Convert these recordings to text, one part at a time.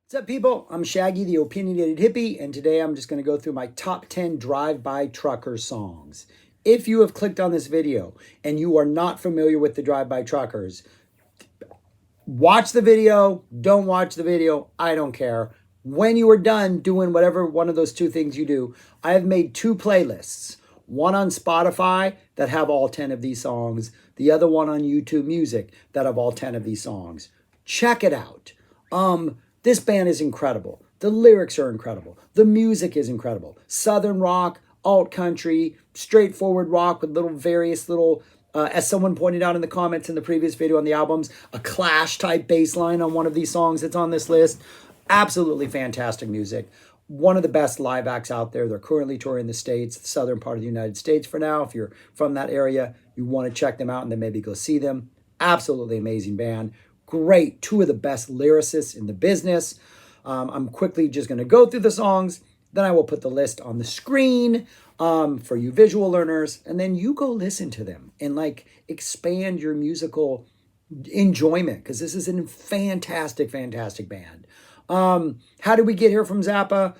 What's up, people? I'm Shaggy, the opinionated hippie, and today I'm just going to go through my top 10 drive-by trucker songs. If you have clicked on this video and you are not familiar with the drive-by truckers, watch the video, don't watch the video, I don't care. When you are done doing whatever one of those two things you do, I have made two playlists. One on Spotify that have all 10 of these songs, the other one on YouTube Music that have all 10 of these songs. Check it out. This band is incredible. The lyrics are incredible. The music is incredible. Southern rock, alt country, straightforward rock with various little, as someone pointed out in the comments in the previous video on the albums, a Clash type bass line on one of these songs that's on this list. Absolutely fantastic music. One of the best live acts out there. They're currently touring the States, the southern part of the United States for now. If you're from that area, you want to check them out and then maybe go see them. Absolutely amazing band. Great, two of the best lyricists in the business. I'm quickly just going to go through the songs. Then I will put the list on the screen for you visual learners. And then you go listen to them and expand your musical enjoyment because this is a fantastic, fantastic band. How did we get here from Zappa?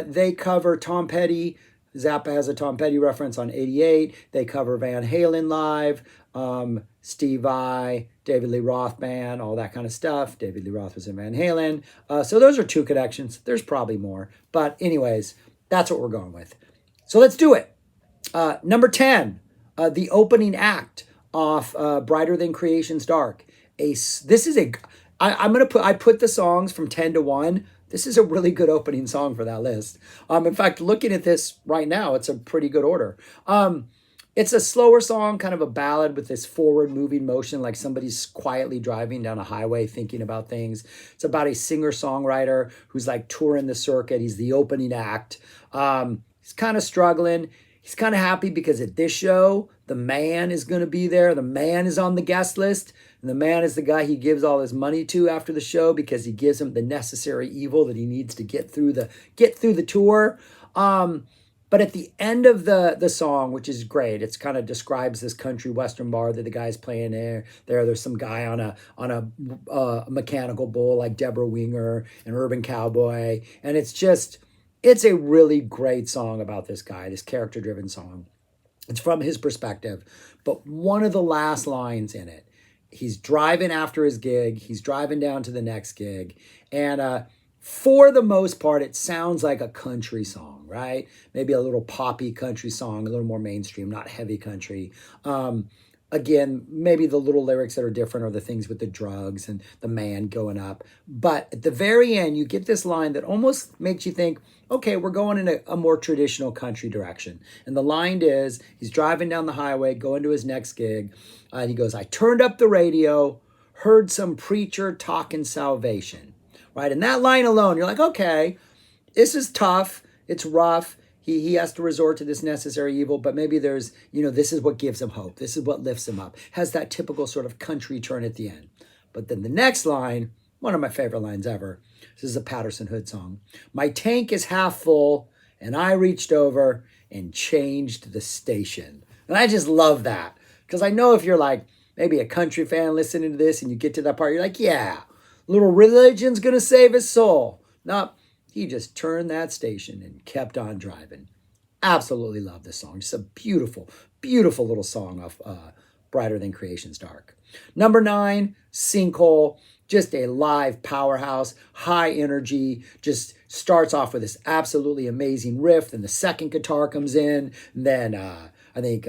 They cover Tom Petty. Zappa has a Tom Petty reference on 88. They cover Van Halen live. Steve Vai, David Lee Roth band, all that kind of stuff. David Lee Roth was in Van Halen. So those are two connections. There's probably more. But anyways, that's what we're going with. So let's do it. Number 10, the opening act off Brighter Than Creation's Dark. I put the songs from 10 to 1. This is a really good opening song for that list. In fact, looking at this right now, it's a pretty good order. It's a slower song, kind of a ballad with this forward moving motion, like somebody's quietly driving down a highway thinking about things. It's about a singer-songwriter who's touring the circuit. He's the opening act. He's kind of struggling. He's kind of happy because at this show, the man is going to be there. The man is on the guest list. And the man is the guy he gives all his money to after the show because he gives him the necessary evil that he needs to get through the tour. But at the end of the song, which is great, it's kind of describes this country western bar that the guy's playing there. There's some guy on a mechanical bull like Deborah Winger, an urban cowboy, and it's a really great song about this guy, this character-driven song. It's from his perspective, but one of the last lines in it, he's driving after his gig, he's driving down to the next gig, and for the most part, it sounds like a country song, right? Maybe a little poppy country song, a little more mainstream, not heavy country. Again, maybe the little lyrics that are different are the things with the drugs and the man going up. But at the very end, you get this line that almost makes you think, okay, we're going in a more traditional country direction. And the line is, he's driving down the highway, going to his next gig. And he goes, I turned up the radio, heard some preacher talking salvation. Right? And that line alone, you're like, okay, this is tough. It's rough. He has to resort to this necessary evil, but maybe there's, this is what gives him hope. This is what lifts him up. Has that typical sort of country turn at the end. But then the next line, one of my favorite lines ever. This is a Patterson Hood song. My tank is half full, and I reached over and changed the station. And I just love that. Because I know if you're maybe a country fan listening to this and you get to that part, you're like, yeah, little religion's going to save his soul. No, he just turned that station and kept on driving. Absolutely love this song. Just a beautiful, beautiful little song off Brighter Than Creation's Dark. Number 9, Sinkhole. Just a live powerhouse, high energy, just starts off with this absolutely amazing riff. Then the second guitar comes in. And then I think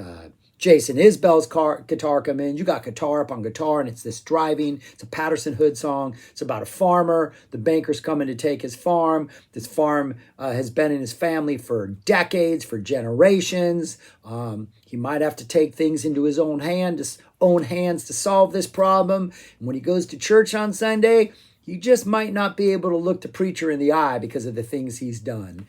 Jason Isbell's guitar come in. You got guitar up on guitar, and it's this driving. It's a Patterson Hood song. It's about a farmer. The banker's coming to take his farm. This farm has been in his family for decades, for generations. He might have to take things into his own hands to solve this problem. And when he goes to church on Sunday, he just might not be able to look the preacher in the eye because of the things he's done.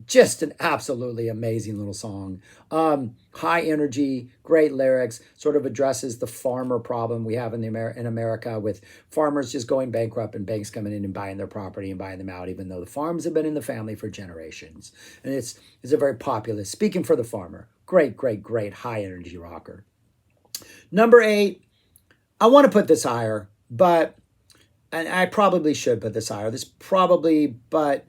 Just an absolutely amazing little song. High energy, great lyrics, sort of addresses the farmer problem we have in America with farmers just going bankrupt and banks coming in and buying their property and buying them out, even though the farms have been in the family for generations. And it's a very populist, speaking for the farmer. Great, great, great high energy rocker. Number 8, I want to put this higher, but and I probably should put this higher. This probably, but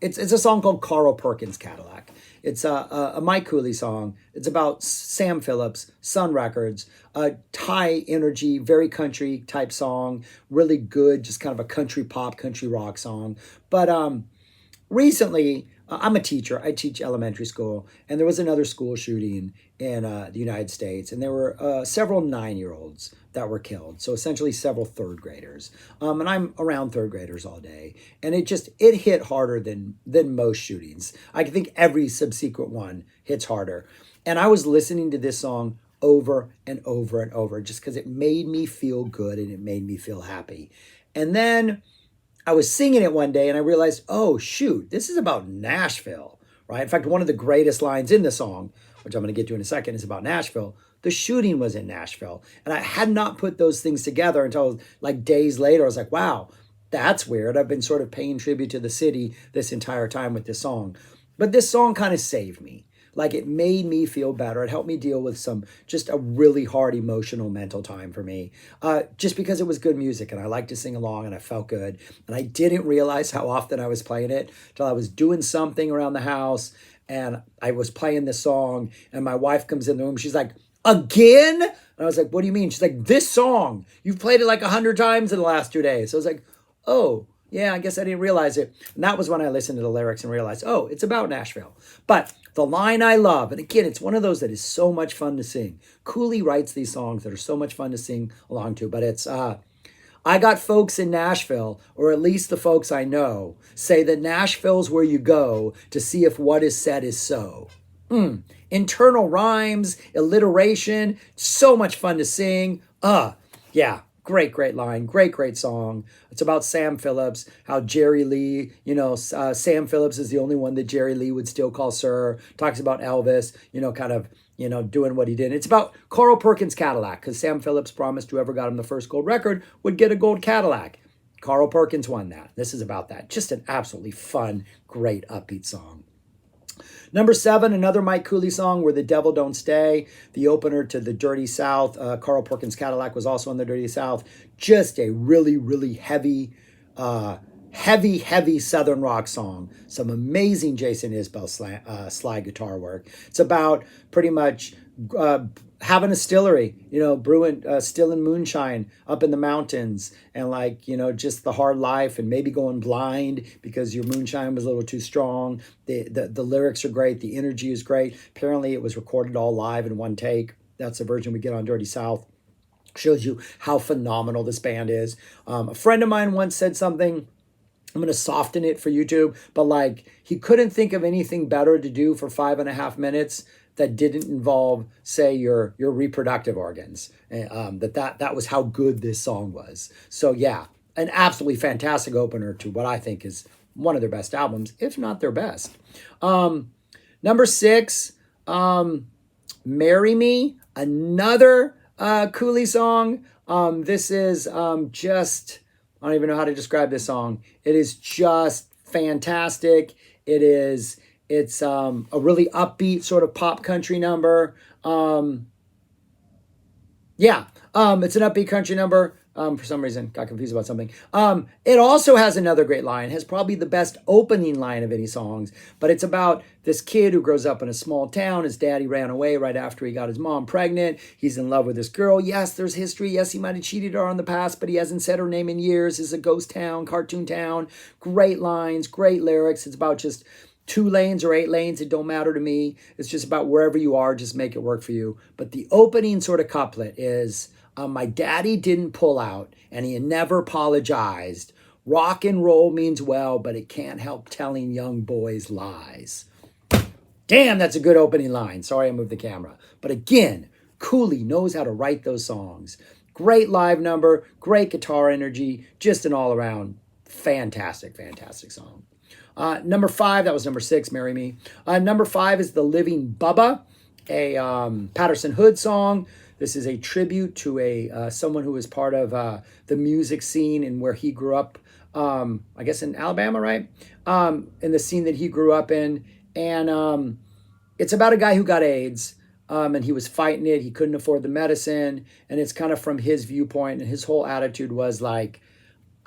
it's a song called Carl Perkins Cadillac. It's a Mike Cooley song. It's about Sam Phillips, Sun Records, a high energy, very country type song, really good, just kind of a country pop, country rock song. But recently, I'm a teacher. I teach elementary school, and there was another school shooting in the United States, and there were several 9-year-olds that were killed. So essentially, several third graders. And I'm around third graders all day, and it hit harder than most shootings. I think every subsequent one hits harder. And I was listening to this song over and over and over just because it made me feel good and it made me feel happy. And then I was singing it one day and I realized, oh, shoot, this is about Nashville, right? In fact, one of the greatest lines in the song, which I'm going to get to in a second, is about Nashville. The shooting was in Nashville. And I had not put those things together until like days later. I was like, wow, that's weird. I've been sort of paying tribute to the city this entire time with this song. But this song kind of saved me. Like it made me feel better. It helped me deal with just a really hard emotional mental time for me. Just because it was good music and I liked to sing along and I felt good. And I didn't realize how often I was playing it till I was doing something around the house and I was playing this song and my wife comes in the room. She's like, again? And I was like, what do you mean? She's like, this song, you've played it like 100 times in the last 2 days. So I was like, oh, yeah, I guess I didn't realize it. And that was when I listened to the lyrics and realized, oh, it's about Nashville. But the line I love, and again, it's one of those that is so much fun to sing. Cooley writes these songs that are so much fun to sing along to, but it's, I got folks in Nashville, or at least the folks I know, say that Nashville's where you go to see if what is said is so. Internal rhymes, alliteration, so much fun to sing. Yeah. Great line. Great song. It's about Sam Phillips, how Jerry Lee, Sam Phillips is the only one that Jerry Lee would still call sir. Talks about Elvis, kind of, doing what he did. It's about Carl Perkins Cadillac, because Sam Phillips promised whoever got him the first gold record would get a gold Cadillac. Carl Perkins won that. This is about that. Just an absolutely fun, great, upbeat song. Number 7, another Mike Cooley song, Where the Devil Don't Stay, the opener to the Dirty South. Carl Perkins Cadillac was also in the Dirty South. Just a really, really heavy Southern rock song. Some amazing Jason Isbell slide guitar work. It's about pretty much having a distillery, brewing, stilling moonshine up in the mountains and just the hard life and maybe going blind because your moonshine was a little too strong. The lyrics are great. The energy is great. Apparently it was recorded all live in one take. That's the version we get on Dirty South. Shows you how phenomenal this band is. A friend of mine once said something, I'm going to soften it for YouTube, but he couldn't think of anything better to do for 5.5 minutes that didn't involve, say, your reproductive organs. That was how good this song was. So yeah, an absolutely fantastic opener to what I think is one of their best albums, if not their best. Number 6, Marry Me, another Cooley song. This is just, I don't even know how to describe this song. It is just fantastic. It's a really upbeat sort of pop country number. It's an upbeat country number. For some reason, got confused about something. It also has another great line. It has probably the best opening line of any songs. But it's about this kid who grows up in a small town. His daddy ran away right after he got his mom pregnant. He's in love with this girl. Yes, there's history. Yes, he might have cheated her in the past, but he hasn't said her name in years. It's a ghost town, cartoon town. Great lines, great lyrics. It's about just 2 lanes or 8 lanes, it don't matter to me. It's just about wherever you are, just make it work for you. But the opening sort of couplet is, my daddy didn't pull out and he never apologized. Rock and roll means well, but it can't help telling young boys lies. Damn, that's a good opening line. Sorry I moved the camera. But again, Cooley knows how to write those songs. Great live number, great guitar energy, just an all-around fantastic song. Number 5, that was number 6, Marry Me. Number 5 is The Living Bubba, a Patterson Hood song. This is a tribute to someone who was part of the music scene and where he grew up, I guess in Alabama, right? In the scene that he grew up in. And it's about a guy who got AIDS, and he was fighting it. He couldn't afford the medicine. And it's kind of from his viewpoint. And his whole attitude was like,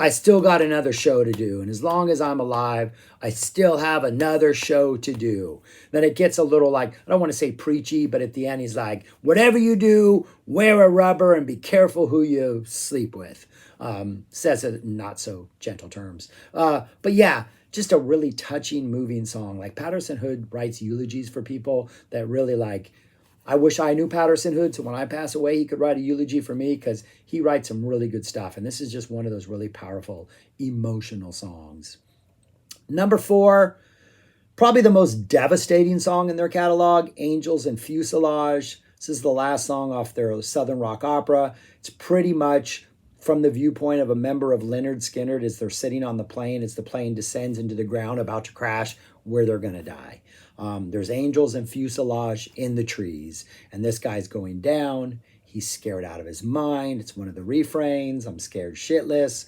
I still got another show to do. And as long as I'm alive, I still have another show to do. Then it gets a little like, I don't want to say preachy, but at the end, he's like, whatever you do, wear a rubber and be careful who you sleep with. Says it in not so gentle terms. But yeah, just a really touching, moving song. Like Patterson Hood writes eulogies for people that really like, I wish I knew Patterson Hood so when I pass away, he could write a eulogy for me because he writes some really good stuff. And this is just one of those really powerful, emotional songs. Number 4, probably the most devastating song in their catalog, Angels and Fuselage. This is the last song off their Southern Rock Opera. It's pretty much from the viewpoint of a member of Lynyrd Skynyrd as they're sitting on the plane, as the plane descends into the ground about to crash, where they're going to die. There's angels and fuselage in the trees, and this guy's going down. He's scared out of his mind. It's one of the refrains. I'm scared shitless.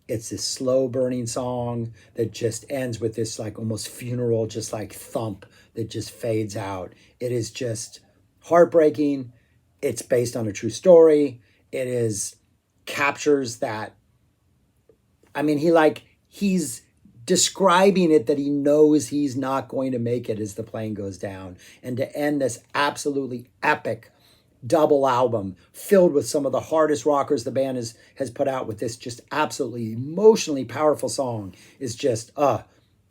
It's this slow burning song that just ends with this like almost funeral, just like thump that just fades out. It is just heartbreaking. It's based on a true story. It is captures that. I mean, he's describing it that he knows he's not going to make it as the plane goes down. And to end this absolutely epic double album filled with some of the hardest rockers the band has put out with this just absolutely emotionally powerful song is just,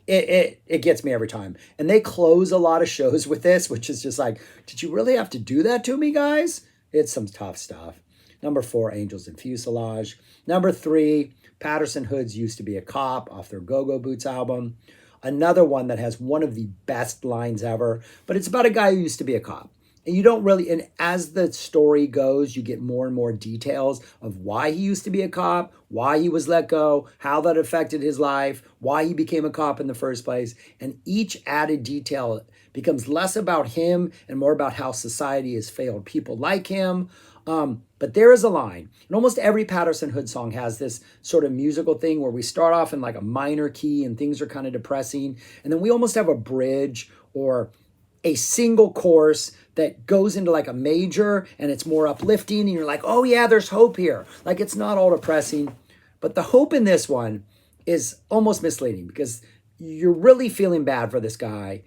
it gets me every time. And they close a lot of shows with this, which is just like, did you really have to do that to me, guys? It's some tough stuff. Number 4, Angels and Fuselage. Number 3, Patterson Hood's Used to Be a Cop off their Go-Go Boots album. Another one that has one of the best lines ever, but it's about a guy who used to be a cop. And you don't really, and as the story goes, you get more and more details of why he used to be a cop, why he was let go, how that affected his life, why he became a cop in the first place. And each added detail becomes less about him and more about how society has failed people like him. But there is a line, and almost every Patterson Hood song has this sort of musical thing where we start off in like a minor key and things are kind of depressing. And then we almost have a bridge or a single chorus that goes into like a major and it's more uplifting. And you're like, oh yeah, there's hope here. Like it's not all depressing. But the hope in this one is almost misleading because you're really feeling bad for this guy.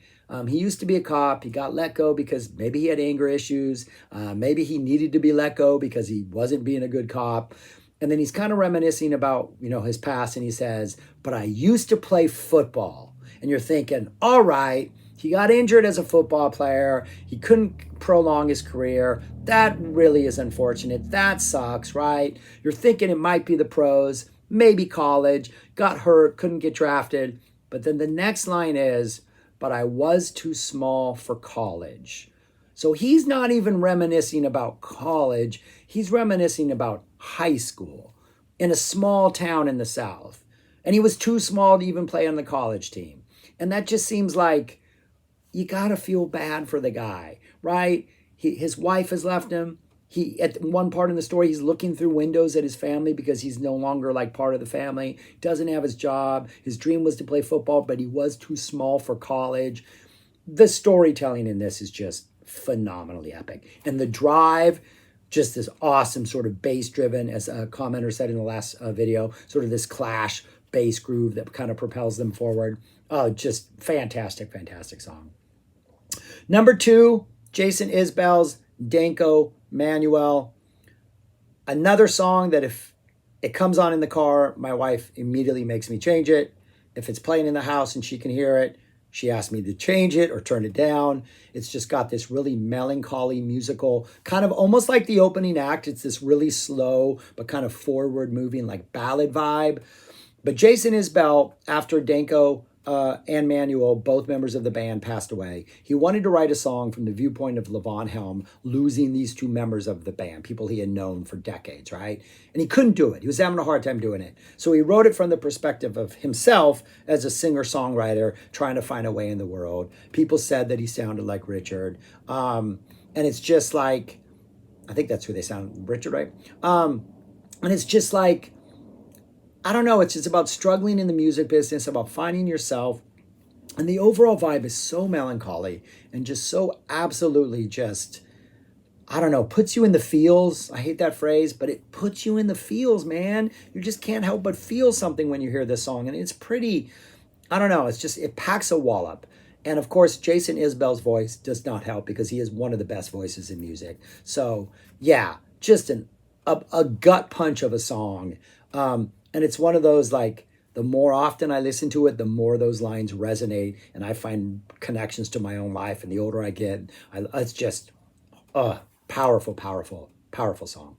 He used to be a cop. He got let go because maybe he had anger issues. Maybe he needed to be let go because he wasn't being a good cop. And then he's kind of reminiscing about, his past. And he says, but I used to play football. And you're thinking, all right, he got injured as a football player. He couldn't prolong his career. That really is unfortunate. That sucks, right? You're thinking it might be the pros, maybe college, got hurt, couldn't get drafted. But then the next line is, but I was too small for college. So he's not even reminiscing about college. He's reminiscing about high school in a small town in the South. And he was too small to even play on the college team. And that just seems like you got to feel bad for the guy, right? His wife has left him. At one part in the story, he's looking through windows at his family because he's no longer like part of the family, doesn't have his job. His dream was to play football, but he was too small for college. The storytelling in this is just phenomenally epic. And the drive, just this awesome sort of bass driven, as a commenter said in the last video, sort of this clash bass groove that kind of propels them forward. Oh, just fantastic, fantastic song. Number 2, Jason Isbell's Danko Manuel. Another song that if it comes on in the car, my wife immediately makes me change it. If it's playing in the house and she can hear it, she asks me to change it or turn it down. It's just got this really melancholy musical, kind of almost like the opening act. It's this really slow but kind of forward moving like ballad vibe. But Jason Isbell, after Danko and Manuel, both members of the band, passed away, he wanted to write a song from the viewpoint of Levon Helm, losing these 2 members of the band, people he had known for decades, right? And he couldn't do it. He was having a hard time doing it. So he wrote it from the perspective of himself as a singer-songwriter trying to find a way in the world. People said that he sounded like Richard. And it's just like, I think that's who they sound, Richard, right? And it's just like, I don't know, it's just about struggling in the music business, about finding yourself. And the overall vibe is so melancholy and just so absolutely just, I don't know, puts you in the feels. I hate that phrase, but it puts you in the feels, man. You just can't help but feel something when you hear this song. And it's pretty, I don't know, it's just, it packs a wallop. And of course, Jason Isbell's voice does not help because he is one of the best voices in music. So, yeah, just a gut punch of a song. And it's one of those like, the more often I listen to it, the more those lines resonate and I find connections to my own life. And the older I get, it's just, powerful, powerful, powerful song.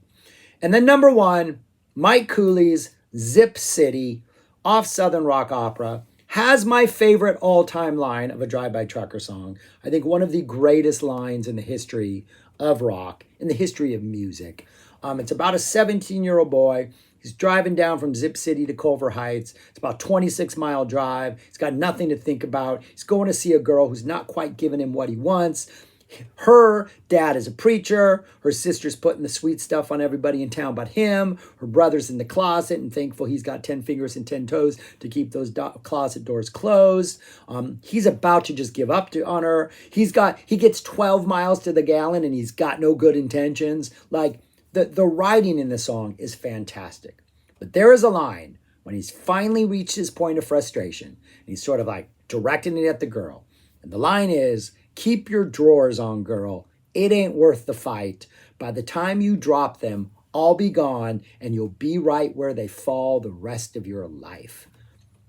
And then number one, Mike Cooley's Zip City off Southern Rock Opera has my favorite all-time line of a Drive-By Trucker song. I think one of the greatest lines in the history of rock, in the history of music. It's about a 17-year-old boy. He's driving down from Zip City to Culver Heights. It's about a 26-mile drive. He's got nothing to think about. He's going to see a girl who's not quite giving him what he wants. Her dad is a preacher. Her sister's putting the sweet stuff on everybody in town but him. Her brother's in the closet and thankful he's got 10 fingers and 10 toes to keep those closet doors closed. He's about to just give up on her. He gets 12 miles to the gallon and he's got no good intentions. Like the writing in the song is fantastic. But there is a line when he's finally reached his point of frustration and he's sort of like directing it at the girl. And the line is, "Keep your drawers on, girl. It ain't worth the fight. By the time you drop them, I'll be gone, and you'll be right where they fall the rest of your life."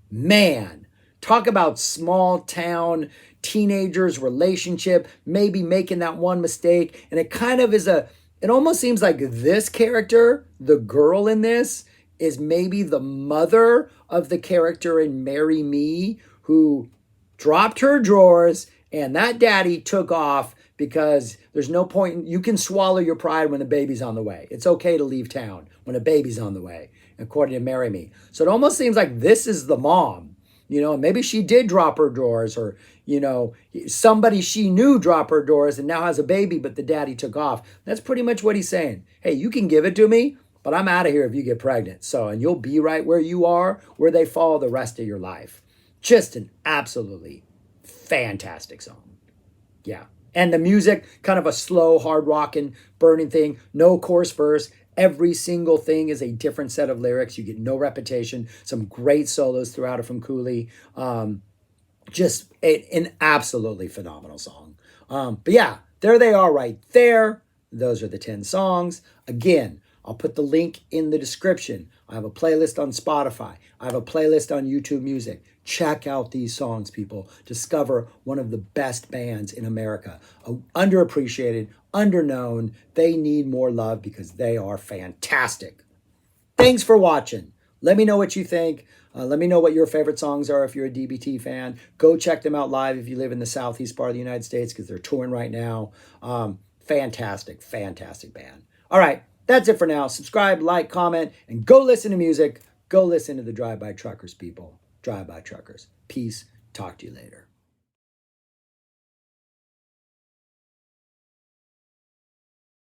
Man, talk about small town teenagers' relationship, maybe making that one mistake. And it kind of is it almost seems like this character, the girl in this, is maybe the mother of the character in Marry Me, who dropped her drawers and that daddy took off because there's no point. You can swallow your pride when the baby's on the way. It's okay to leave town when a baby's on the way, according to Marry Me. So it almost seems like this is the mom, and maybe she did drop her drawers or, somebody she knew dropped her drawers and now has a baby, but the daddy took off. That's pretty much what he's saying. Hey, you can give it to me, but I'm out of here if you get pregnant. So, and you'll be right where you are, where they fall the rest of your life. Just an absolutely fantastic song. Yeah. And the music, kind of a slow, hard rocking, burning thing. No chorus verse. Every single thing is a different set of lyrics. You get no repetition. Some great solos throughout it from Cooley. Just an absolutely phenomenal song. But yeah, there they are right there. Those are the 10 songs. Again, I'll put the link in the description. I have a playlist on Spotify. I have a playlist on YouTube Music. Check out these songs, people. Discover one of the best bands in America. Underappreciated, underknown. They need more love because they are fantastic. Thanks for watching. Let me know what you think. Let me know what your favorite songs are if you're a DBT fan. Go check them out live if you live in the southeast part of the United States because they're touring right now. Fantastic, fantastic band. All right, that's it for now. Subscribe, like, comment, and go listen to music. Go listen to the Drive-By Truckers, people. Drive-By Truckers. Peace. Talk to you later.